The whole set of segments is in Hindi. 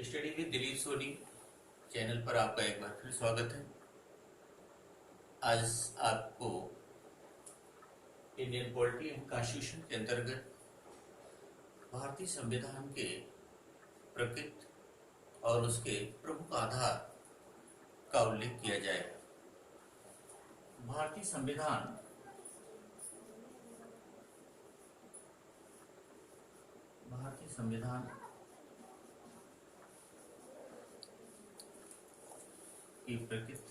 Study with Dilip Soni channel पर आपका एक बार फिर स्वागत है। आज आपको इंडियन पॉलिटी एंड कॉन्स्टिट्यूशन के अंतर्गत भारतीय संविधान के प्रकृति और उसके प्रमुख आधार का उल्लेख किया जाएगा। भारतीय संविधान की प्रकृति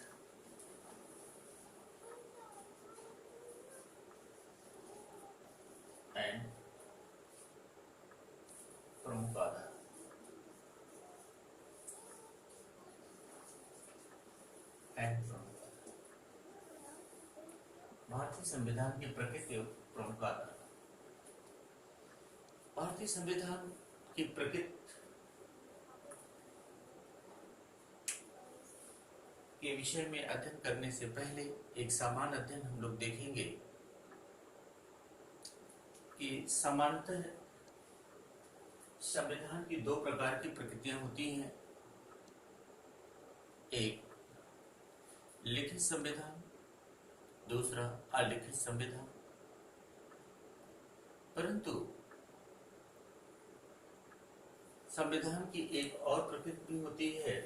एंड प्रमुख आधार। भारतीय संविधान की प्रकृति और प्रमुख आधार। भारतीय संविधान की प्रकृति के विषय में अध्ययन करने से पहले एक सामान्य अध्ययन हम लोग देखेंगे कि सामान्यतः संविधान की दो प्रकार की प्रकृतियां होती हैं, एक लिखित संविधान, दूसरा अलिखित संविधान। परंतु संविधान की एक और प्रकृति भी होती है,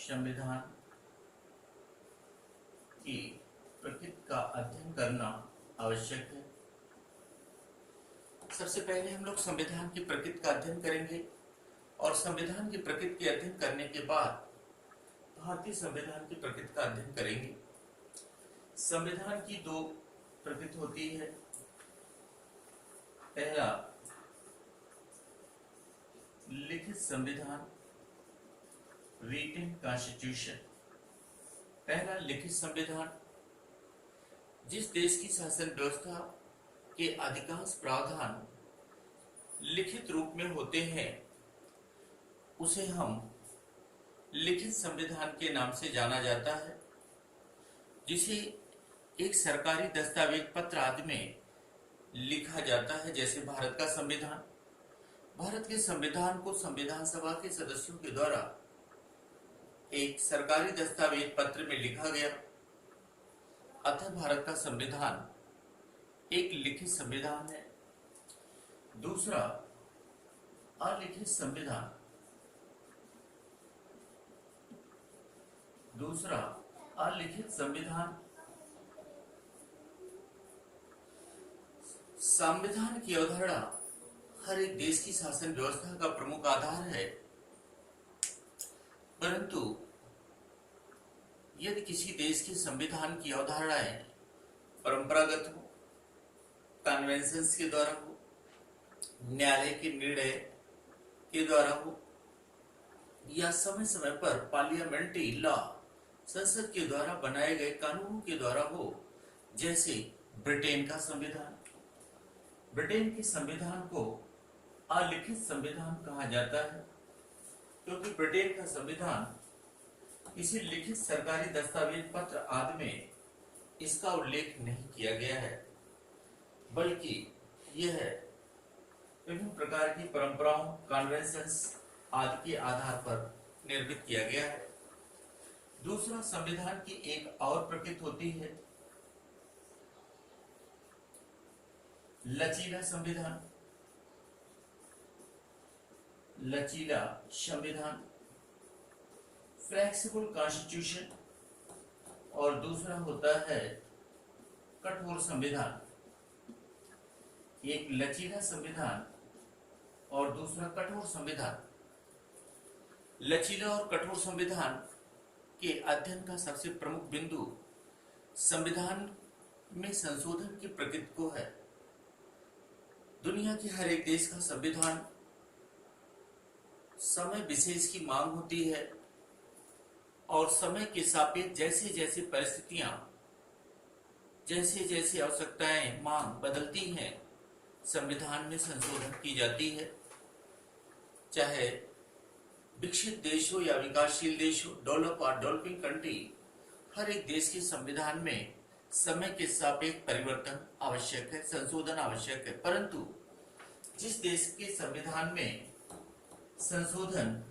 संविधान की प्रकृति का अध्ययन करना आवश्यक है। सबसे पहले हम लोग संविधान की प्रकृति का अध्ययन करेंगे और संविधान की प्रकृति के अध्ययन करने के बाद भारतीय संविधान की प्रकृति का अध्ययन करेंगे। संविधान की दो प्रकृति होती है, पहला लिखित संविधान, रिटन कॉन्स्टिट्यूशन। पहला लिखित संविधान, जिस देश की शासन व्यवस्था के अधिकांश प्रावधान लिखित रूप में होते हैं उसे हम लिखित संविधान के नाम से जाना जाता है, जिसे एक सरकारी दस्तावेज पत्र आदि में लिखा जाता है। जैसे भारत का संविधान, भारत के संविधान को संविधान सभा के सदस्यों के द्वारा एक सरकारी दस्तावेज पत्र में लिखा गया, अतः भारत का संविधान एक लिखित संविधान है। दूसरा अलिखित संविधान, संविधान की अवधारणा हर एक देश की शासन व्यवस्था का प्रमुख आधार है, परंतु यदि किसी देश के संविधान की अवधारणाएं परंपरागत हो, कन्वेंशंस के द्वारा हो, न्यायालय के निर्णय के द्वारा हो, या समय समय पर पार्लियामेंट्री लॉ संसद के द्वारा बनाए गए कानूनों के द्वारा हो, जैसे ब्रिटेन का संविधान। ब्रिटेन के संविधान को अलिखित संविधान कहा जाता है, क्योंकि ब्रिटेन का संविधान किसी लिखित सरकारी दस्तावेज पत्र आदि में इसका उल्लेख नहीं किया गया है, बल्कि यह विभिन्न प्रकार की परंपराओं, कन्वेंशंस आदि के आधार पर निर्मित किया गया है। दूसरा, संविधान की एक और प्रकृति होती है लचीला संविधान। लचीला संविधान, फ्लेक्सिबल कॉन्स्टिट्यूशन, और दूसरा होता है कठोर संविधान। एक लचीला संविधान और दूसरा कठोर संविधान। लचीला और कठोर संविधान के अध्ययन का सबसे प्रमुख बिंदु संविधान में संशोधन की प्रकृति को है। दुनिया के हर एक देश का संविधान समय विशेष की मांग होती है और समय के सापेक्ष जैसे जैसे परिस्थितियां, जैसे जैसे आवश्यकताएं, मांग बदलती हैं, संविधान में संशोधन की जाती है। चाहे विकसित देश हो या विकासशील देश हो, डेवलप और डेवलपिंग कंट्री, हर एक देश के संविधान में समय के सापेक्ष परिवर्तन आवश्यक है, संशोधन आवश्यक है, परंतु जिस देश के संविधान में संशोधन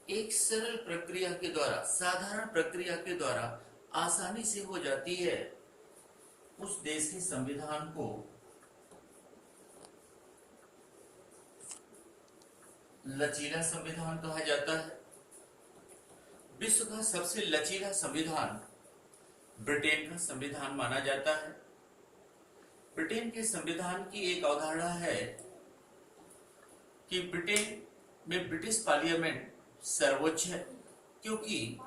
एक सरल प्रक्रिया के द्वारा, साधारण प्रक्रिया के द्वारा आसानी से हो जाती है, उस देश के संविधान को लचीला संविधान कहा जाता है। विश्व का सबसे लचीला संविधान ब्रिटेन का संविधान माना जाता है। ब्रिटेन के संविधान की एक अवधारणा है कि ब्रिटेन में ब्रिटिश पार्लियामेंट सर्वोच्च है, क्योंकि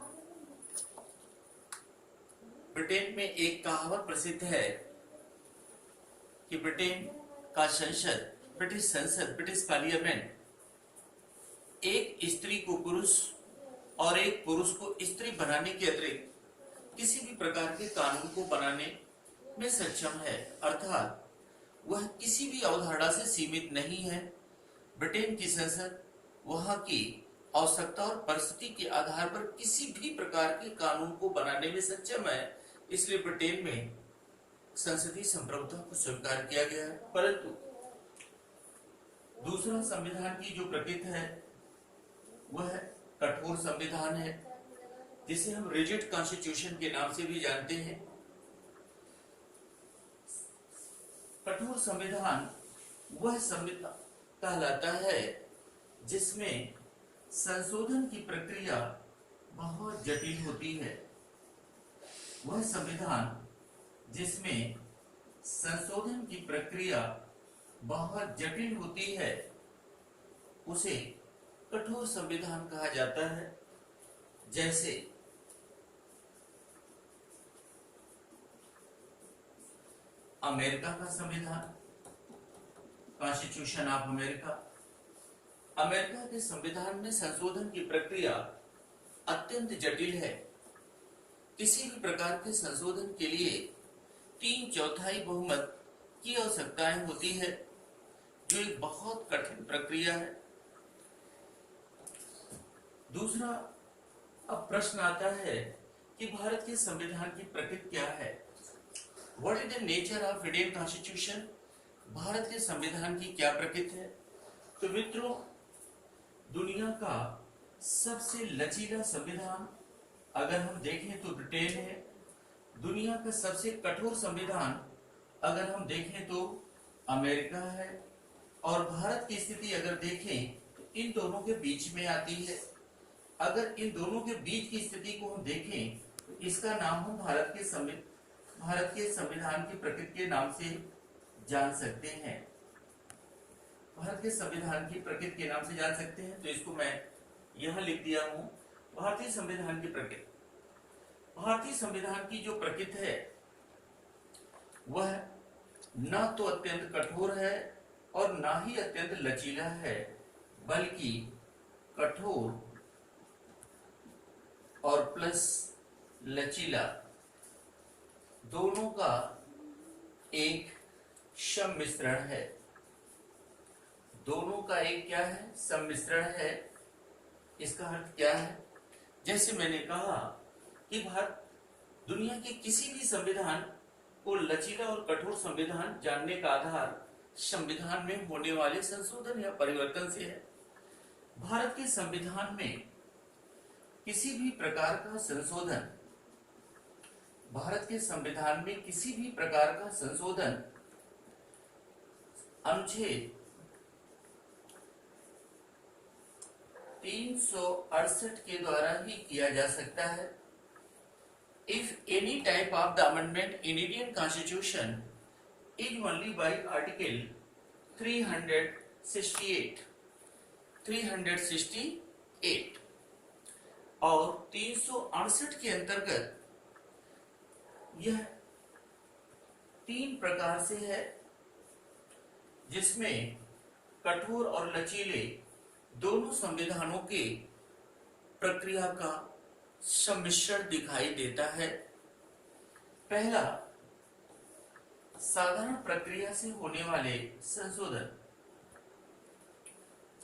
ब्रिटेन में एक कहावत प्रसिद्ध है कि ब्रिटेन का संसद, ब्रिटिश संसद, ब्रिटिश पार्लियामेंट एक स्त्री को पुरुष और एक पुरुष को स्त्री बनाने के अतिरिक्त किसी भी प्रकार के कानून को बनाने में सक्षम है, अर्थात वह किसी भी अवधारणा से सीमित नहीं है। ब्रिटेन की संसद वहां की आवश्यकता और परिस्थिति के आधार पर किसी भी प्रकार के कानून को बनाने में सक्षम है, इसलिए ब्रिटेन में संसदीय संप्रभुता को स्वीकार किया गया है। परंतु दूसरा संविधान की जो प्रकृति है वह कठोर संविधान है, जिसे हम रिजिड कॉन्स्टिट्यूशन के नाम से भी जानते हैं। कठोर संविधान वह संविधान कहलाता है जिसमें संशोधन की प्रक्रिया बहुत जटिल होती है। वह संविधान जिसमें संशोधन की प्रक्रिया बहुत जटिल होती है उसे कठोर संविधान कहा जाता है। जैसे अमेरिका का संविधान, कॉन्स्टिट्यूशन ऑफ अमेरिका। अमेरिका के संविधान में संशोधन की प्रक्रिया अत्यंत जटिल है। किसी भी प्रकार के संशोधन के लिए 3/4 बहुमत की आवश्यकताएं होती है, जो एक बहुत कठिन प्रक्रिया है। दूसरा, अब प्रश्न आता है कि भारत के संविधान की प्रकृति क्या है? What is the nature of Indian constitution? Bharat के संविधान की क्या प्रकृति है? तो मित्रों, दुनिया का सबसे लचीला संविधान अगर हम देखें तो ब्रिटेन है। दुनिया का सबसे कठोर संविधान अगर हम देखें तो अमेरिका है। और भारत की स्थिति अगर देखें तो इन दोनों के बीच में आती है। अगर इन दोनों के बीच की स्थिति को हम देखें तो इसका नाम हम भारत के संविधान की प्रकृति के नाम से जान सकते हैं। भारत के संविधान की प्रकृति के नाम से जान सकते हैं, तो इसको मैं यहां लिख दिया हूं, भारतीय संविधान की प्रकृति। भारतीय संविधान की जो प्रकृति है वह न तो अत्यंत कठोर है और ना ही अत्यंत लचीला है, बल्कि कठोर और प्लस लचीला दोनों का एक सम्मिश्रण है। दोनों का एक क्या है? सम्मिश्रण है। इसका अर्थ क्या है? जैसे मैंने कहा कि भारत दुनिया के किसी भी संविधान को लचीला और कठोर संविधान जानने का आधार संविधान में होने वाले संशोधन या परिवर्तन से है। भारत के संविधान में किसी भी प्रकार का संशोधन, भारत के संविधान में किसी भी प्रकार का संशोधन अनुच्छेद 368 के द्वारा ही किया जा सकता है। If any type of the amendment in Indian Constitution is only by Article 368 और 368 के अंतर्गत यह 3 प्रकार से है, जिसमें कठोर और लचीले दोनों संविधानों के प्रक्रिया का सम्मिश्रण दिखाई देता है। पहला, साधारण प्रक्रिया से होने वाले संशोधन।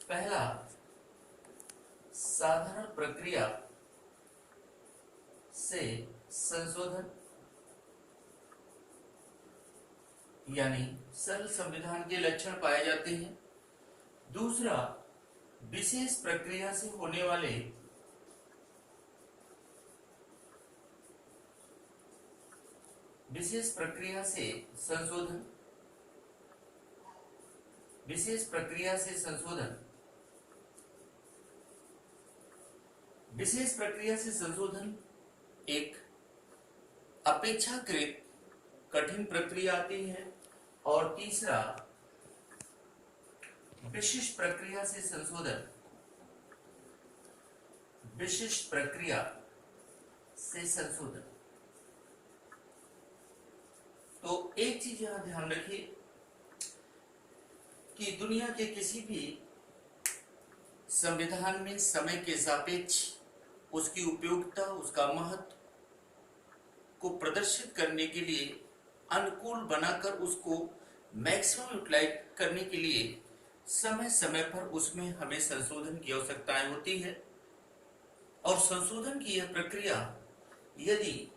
पहला, साधारण प्रक्रिया से संशोधन। यानी सरल संविधान के लक्षण पाए जाते हैं। दूसरा, विशेष प्रक्रिया से होने वाले विशेष प्रक्रिया से संशोधन। विशेष प्रक्रिया से संशोधन। विशेष प्रक्रिया से संशोधन एक अपेक्षाकृत कठिन प्रक्रिया आती है। और तीसरा, विशिष्ट प्रक्रिया से संशोधन। विशिष्ट प्रक्रिया से संशोधन। तो एक चीज यहां ध्यान रखिए कि दुनिया के किसी भी संविधान में समय के सापेक्ष उसकी उपयोगिता, उसका महत्व को प्रदर्शित करने के लिए, अनुकूल बनाकर उसको मैक्सिमम यूटिलाइज करने के लिए समय समय पर उसमें हमें संशोधन की आवश्यकताएं होती है। और संशोधन की यह प्रक्रिया यदि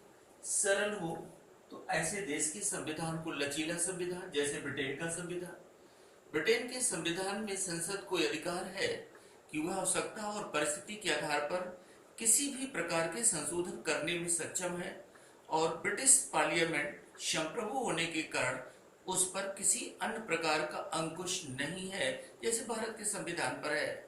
सरल हो तो ऐसे देश के संविधान को लचीला संविधान, जैसे ब्रिटेन का संविधान। ब्रिटेन के संविधान में संसद को अधिकार है कि वह आवश्यकता और परिस्थिति के आधार पर किसी भी प्रकार के संशोधन करने में सक्षम है। और ब्रिटिश पार्लियामेंट संप्रभु होने के कारण उस पर किसी अन्य प्रकार का अंकुश नहीं है, जैसे भारत के संविधान पर है।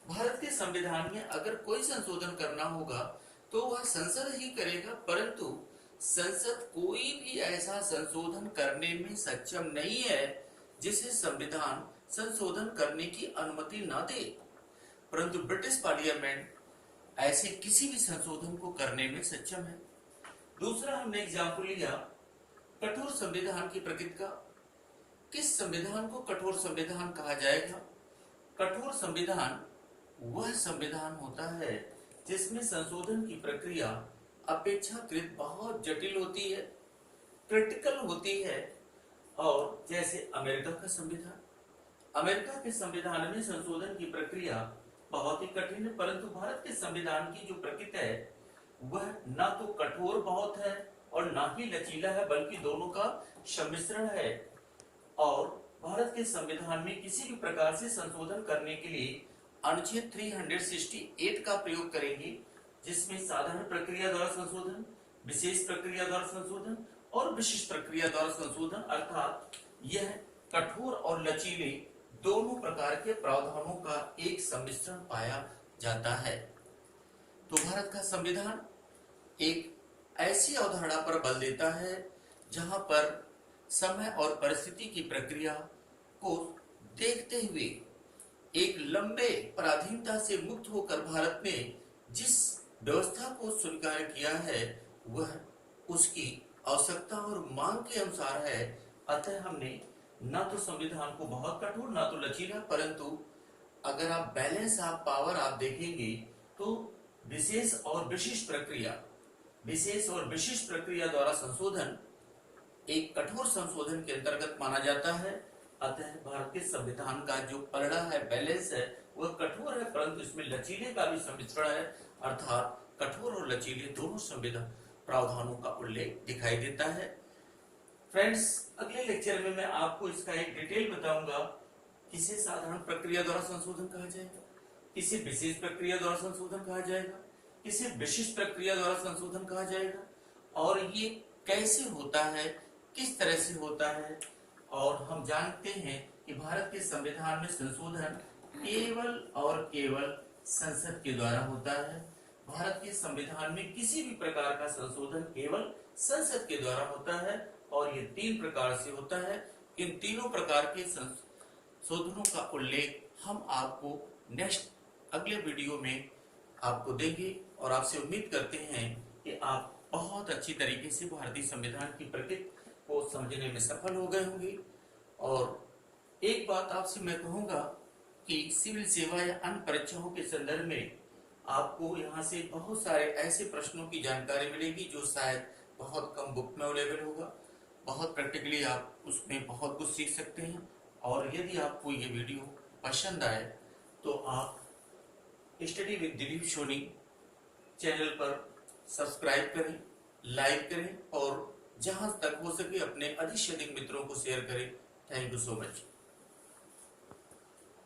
भारत के संविधान में अगर कोई संशोधन करना होगा तो वह संसद ही करेगा, परंतु संसद कोई भी ऐसा संशोधन करने में सक्षम नहीं है जिसे संविधान संशोधन करने की अनुमति न दे। परंतु ब्रिटिश पार्लियामेंट ऐसे किसी भी संशोधन को करने में सक्षम है। दूसरा, हमने एग्जाम्पल लिया कठोर संविधान की प्रकृति का। किस संविधान को कठोर संविधान कहा जाएगा? कठोर संविधान वह संविधान होता है जिसमें संशोधन की प्रक्रिया अपेक्षाकृत बहुत जटिल होती है, क्रिटिकल होती है। और जैसे अमेरिका का संविधान, अमेरिका के संविधान में संशोधन की प्रक्रिया बहुत ही कठिन है, परंतु भारत के संविधान की जो प्रकृति है वह ना तो कठोर बहुत है और ना ही लचीला है, बल्कि दोनों का सम्मिश्रण है। और भारत के संविधान में किसी भी प्रकार से संशोधन करने के लिए अनुच्छेद 368 का प्रयोग करेंगे, जिसमें साधारण प्रक्रिया द्वारा संशोधन, विशेष प्रक्रिया द्वारा संशोधन और विशिष्ट प्रक्रिया द्वारा संशोधन, अर्थात यह कठोर और लचीले दोनों प्रकार के प्रावधानों का एक सम्मिश्रण पाया जाता है। तो भारत का संविधान एक ऐसी अवधारणा पर बल देता है जहां पर समय और परिस्थिति की प्रक्रिया को देखते हुए एक लंबे पराधीनता से मुक्त होकर भारत ने जिस व्यवस्था को स्वीकार किया है वह उसकी आवश्यकता और मांग के अनुसार है। अतः हमने न तो संविधान को बहुत कठोर न तो लचीला, परंतु अगर आप बैलेंस ऑफ पावर आप देखेंगे तो विशेष और विशिष्ट प्रक्रिया द्वारा संशोधन एक कठोर संशोधन के अंतर्गत माना जाता है। अतः भारत के संविधान का जो पलड़ा है, बैलेंस है, वह कठोर है, परंतु इसमें लचीले का भी सम्मिश्रण है, अर्थात कठोर और लचीले दोनों संविधान प्रावधानों का उल्लेख दिखाई देता है। फ्रेंड्स, अगले लेक्चर में मैं आपको इसका एक डिटेल बताऊंगा। किसे साधारण प्रक्रिया द्वारा संशोधन कहा जाएगा, किसे विशेष प्रक्रिया द्वारा संशोधन कहा जाएगा, किसे विशिष्ट प्रक्रिया द्वारा संशोधन कहा जाएगा, और ये कैसे होता है, किस तरह से होता है। और हम जानते हैं कि भारत के संविधान में संशोधन केवल और केवल संसद के द्वारा होता है। भारत के संविधान में किसी भी प्रकार का संशोधन केवल संसद के द्वारा होता है, और ये 3 प्रकार से होता है। इन तीनों प्रकार के संशोधनों का उल्लेख हम आपको नेक्स्ट अगले वीडियो में आपको देंगे, और आपसे उम्मीद करते हैं कि आप बहुत अच्छी तरीके से भारतीय संविधान की प्रकृति को समझने में सफल हो गए होंगे। और एक बात आपसे मैं कहूंगा कि सिविल सेवा या अन्य परीक्षाओं के संदर्भ में आपको यहाँ से बहुत सारे ऐसे प्रश्नों की जानकारी मिलेगी जो शायद बहुत कम बुक में अवेलेबल होगा। बहुत प्रैक्टिकली आप उसमें बहुत कुछ सीख सकते हैं। और यदि आपको ये वीडियो पसंद आए तो आप study with Dilip Soni channel पर सब्सक्राइब करें, लाइक करें और जहां तक हो सके अपने अधिक से अधिक मित्रों को शेयर करें। Thank you so much.